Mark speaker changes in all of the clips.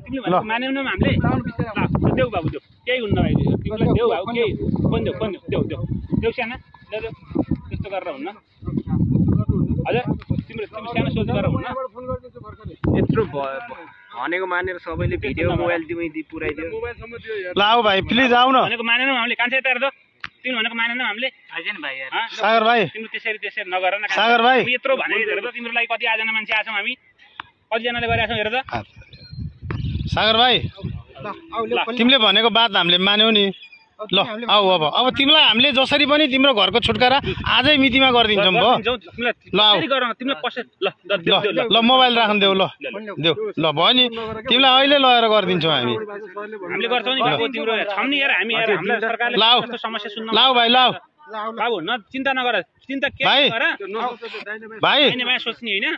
Speaker 1: तिमीले भनेको मानेनौ हामीले देऊ बाबु देऊ केही हुन्न भाइ तिमीलाई देऊ बाबु केही फोन देऊ देऊ साना देऊ त्यस्तो गरेर हुन्न हजुर तिम्रो सानो सोच गरेर हुन्न
Speaker 2: यत्रो भनेको मानेर सबैले भिडियो मोबाइल दिमै पुराइदियो
Speaker 3: ल आऊ भाइ प्लिज आऊ न
Speaker 1: भनेको मानेनौ हामीले कान्छा यता हेर्दा तिमी भनेको मानेनौ हामीले
Speaker 2: आइजन भाइ यार
Speaker 3: सागर भाइ
Speaker 1: तिम्रो त्यसरी नगर न
Speaker 3: सागर भाइ
Speaker 1: यत्रो भने हेर त तिम्रो लागि कति आजना मान्छे आछौँ हामी कतिजनाले गरिरहेछौँ हेर त
Speaker 3: सागर भाइ तिमीले भनेको बात हामीले मान्यौ नि ल आऊ अब तिमीलाई हामीले जसरी पनि तिम्रो घरको छुटकारा आजै मितिमा गरिदिन्छौँ भयो ल आऊ ल मोबाइल राख्न देऊ ल देऊ ल भयो नि तिमीलाई अहिले लगेर गरिदिन्छौँ हामी
Speaker 1: हामीले गर्छौँ नि बाबु तिम्रो छौँ नि यार हामी यार हामीलाई सरकारले कस्तो समस्या सुन्न
Speaker 3: लाऊ भाइ लाऊ
Speaker 1: बाबु न चिन्ता नगर चिन्ता के गर
Speaker 3: भाइ
Speaker 1: भाइ सोच्ने हैन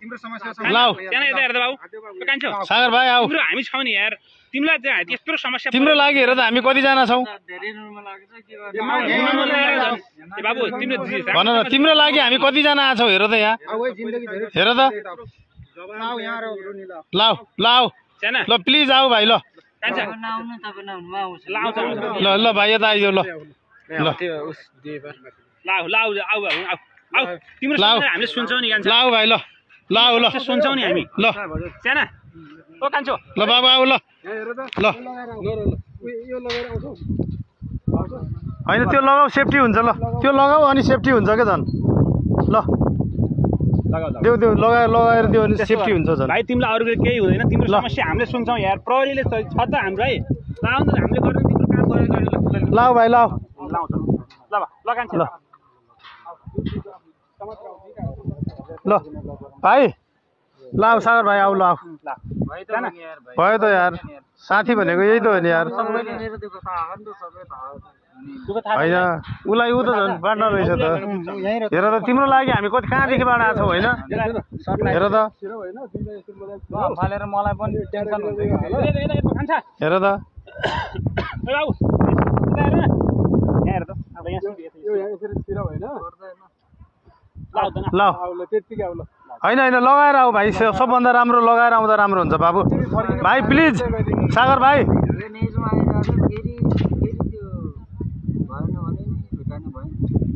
Speaker 4: तिम्रो समस्या
Speaker 3: लाऊ
Speaker 1: त्यहाँ यता हेर्दा बाबु कान्छो
Speaker 3: सागर भाइ आऊ
Speaker 1: तिम्रो हामी छौँ नि यार तिमीलाई चाहिँ त्यस्तो समस्या
Speaker 3: तिम्रो लागि हेर त हामी कतिजना छौँ
Speaker 1: बाबु तिम्रो
Speaker 3: भन न तिम्रो लागि हामी कतिजना आछौँ हेर त यहाँ हेर त लाऊ लाऊ ल प्लिज आऊ भाइ ल ल ल भाइ यता आइदेऊ ल ल
Speaker 1: तिम्रो हामीले सुन्छौँ नि
Speaker 3: लाऊ भाइ ल लाऊ ल
Speaker 1: सुन्छौँ नि हामी
Speaker 3: ल
Speaker 1: साना ओ कान्छो
Speaker 3: ल बाबु आऊ ल ल होइन त्यो लगाऊ सेफ्टी हुन्छ ल त्यो लगाऊ अनि सेफ्टी हुन्छ क्या झन् ल देऊ देऊ लगाएर दियो भने सेफ्टी हुन्छ झन्
Speaker 1: भाइ तिमीलाई अरू केही हुँदैन तिम्रो समस्या हामीले सुन्छौँ यार प्रहरीले छ त हाम्रो है लाउ न हामीले गर्ने तिम्रो काम गरेर
Speaker 3: लाऊ भाइ लाऊ
Speaker 1: ल कान्छो
Speaker 3: ल भाइ लाऊ सागर भाइ आऊ ल भयो त यार साथी भनेको यही त हो नि यार होइन उसलाई ऊ त झन् बाँड्न रहेछ त हेर त तिम्रो लागि हामी कति कहाँदेखि बाँड आएको छौँ होइन हेर त
Speaker 2: मलाई पनि टेन्सन हुन्छ
Speaker 3: हेर त ल होइन होइन लगाएर आऊ भाइ सबभन्दा राम्रो लगाएर आउँदा राम्रो हुन्छ बाबु भाइ प्लिज सागर भाइ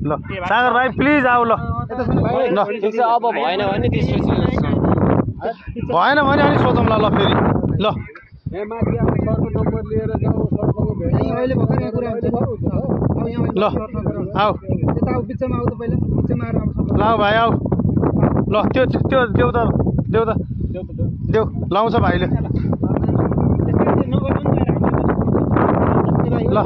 Speaker 3: ल सागर भाइ प्लिज आऊ ल ल
Speaker 2: अब भएन भने त्यसपछि
Speaker 3: भएन भने अनि सोधौँ ल फेरि ल ल आऊ ल भाइ आऊ ल त्यो देऊ त देऊ लाउँछ भाइले ल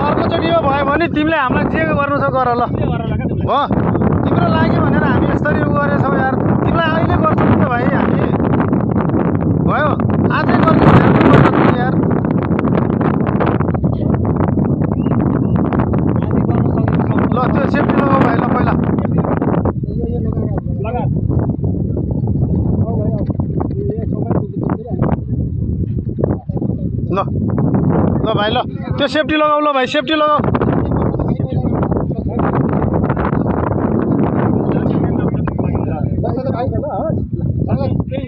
Speaker 3: अर्कोचोटि यो भयो भने तिमीले हामीलाई जे गर्नु छ गर ल हो तिम्रो लागि भनेर हामी यसरी उ गरेछौँ यार तिमीलाई अहिले गर्छौँ नि त भाइ हामी भयो आजै गर्नु यार ल त्यो सेफ्टी लगाऊ भाइ ल पहिला ल ल भाइ ल त्यो सेफ्टी लगाऊ ल भाइ सेफ्टी लगाऊ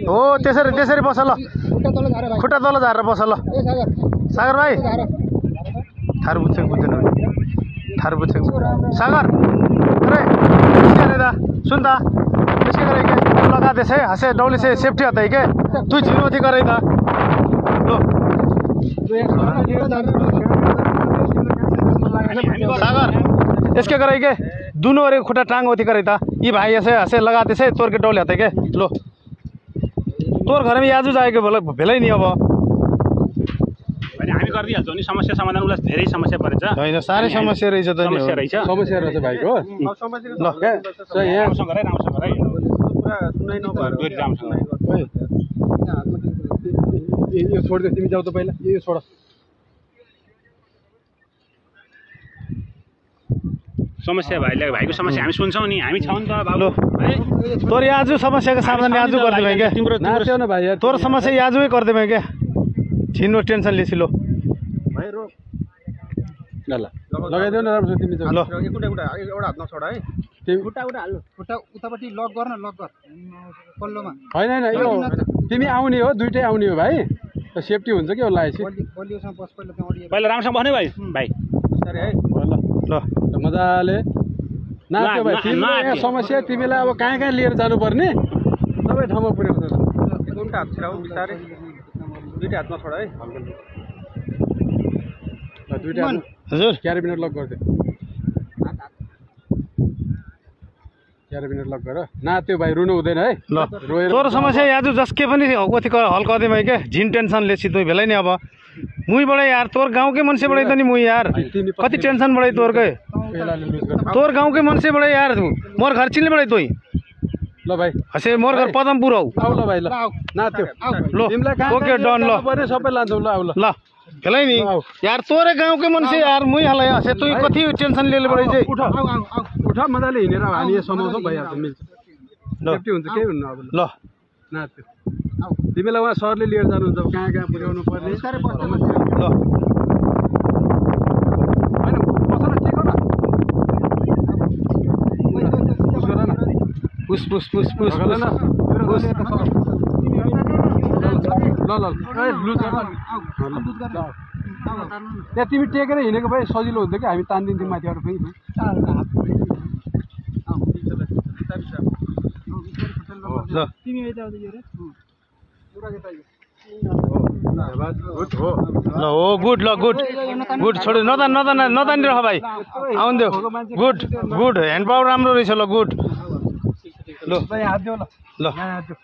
Speaker 3: हो त्यसरी बस ल खुट्टा तल झारेर बस ल सागर भाइ थारू बुझेको बुझ्दैन सागर अरे दा सुन त त्यसै गरे के लगा देसे हसे डौली से सेफ्टी होता है के तू जीरो थी करे था लो सागर इसके करे के दोनों अरे खुट्टा टांग होती करे था ये भाई ऐसे हसे लगा देसे तोड़ के डौले होते के लो तोर घर में आज जाएगा बोला भेलै नहीं अब
Speaker 1: हामी गरिदिहाल्छौँ नि समस्या समाधान उलाई धेरै समस्या परेछ
Speaker 3: हैन सारै समस्या रहेछ त नि
Speaker 4: समस्या रहेछ भाइको
Speaker 3: ल
Speaker 1: यहाँ राम्रोसँग गरे पुरा सुनाइ नभएर दोरी राम्रोसँग
Speaker 4: यो छोड दे तिमी जाऊ त पहिला यो छोड
Speaker 1: समस्या भाइको समस्या हामी सुन्छौँ नि हामी छौँ नि त बाबु
Speaker 3: तोर आज समस्याको समाधान आज गर्दै भए के
Speaker 4: तिम्रो न भाइ
Speaker 3: तोर समस्या आजै गर्दै भए के छिन्नु टेन्सन लिएपछि लो
Speaker 2: भाइ रोक
Speaker 4: ल ल लगाइदेऊ न राम्रो छ तिमी चाहिँ
Speaker 3: ल
Speaker 2: एउटा हात नछोड है
Speaker 4: तिमी
Speaker 2: खुट्टा हाल्नु
Speaker 5: खुट्टा उतापट्टि लक गर न लक गर पल्लोमा
Speaker 4: होइन यो तिमी आउने हो दुइटै आउने हो भाइ सेफ्टी हुन्छ कि लगाएपछि
Speaker 5: बलियोसँग बस पहिला त्यहाँ अडियो
Speaker 1: पहिला राम्रोसँग बस्ने भाइ भाइ
Speaker 2: सरी है
Speaker 3: ल
Speaker 4: मजाले नाच्यो भाइ तिम्रो यहाँ समस्या तिमीलाई अब कहाँ कहाँ लिएर जानुपर्ने सबै ठाउँमा पुर्याउँछ
Speaker 2: दुईटा हात छिराउ बिस्तारै दुईटा हात नछोड है
Speaker 4: ल दुइटा
Speaker 3: हजुर
Speaker 4: क्यारेबिनेट लक गरिदियो क्यारेबिनेट लक गर नाच्यो भाइ रुनु हुँदैन है
Speaker 3: ल
Speaker 4: रोएर
Speaker 3: तोरो समस्या आज जसके पनि कति हल कदे भाइ के झिन टेन्सन लेसी तुई भेलै नि अब मुईबाटै यार तोर गाउँकै मान्छेबाटै त नि मुई यार कति टेन्सन बढाइ तोरकै
Speaker 4: पहिलाले लुज गर
Speaker 3: तोर गाउँकै मान्छेबाटै यार मोर घर चिन्ने बढाइ तुई
Speaker 4: ल भाइ
Speaker 3: हसे मोर घर पदमपुर हौ
Speaker 4: आऊ ल भाइ ल नाच्यो
Speaker 3: लो
Speaker 4: तिमीलाई कहाँ
Speaker 3: ओके डन ल
Speaker 4: पर्ने सबै लान्छौ ल आऊ ल
Speaker 3: ल भेलै नि यार तोरे गाउँकै मान्छे यार मुई हालै हसे तुई कति टेन्सन लिएर बढाइ चाहिँ
Speaker 4: उठ उठ मजाले हिँडेर हामी यहाँ समाउँछौँ भइहाल्छ मिल्छ सेफ्टी हुन्छ केही हुन्न अब
Speaker 3: ल
Speaker 4: नाच्यो तिमीलाई उहाँ सरले लिएर जानुहुन्छ अब कहाँ कहाँ पुर्याउनु पर्ने
Speaker 3: ल
Speaker 4: होइन बस न ठिक हो न पुस गर न
Speaker 3: पुस पुस पुस पुस
Speaker 4: ढकल न पुस ल ल ए लुज गर न त्यहाँ तिमी टेकेर हिँडेको भए सजिलो हुन्थ्यो कि हामी तानिदिन्थ्यौँ माथिबाट फेरि
Speaker 3: ल ल हो गुड ल गुड गुड छोड नतानी रह भाइ आउनु देऊ गुड गुड ह्यान्ड पावर राम्रो रहेछ ल गुड ल
Speaker 4: हात दियो ल
Speaker 3: ल
Speaker 4: हात दियो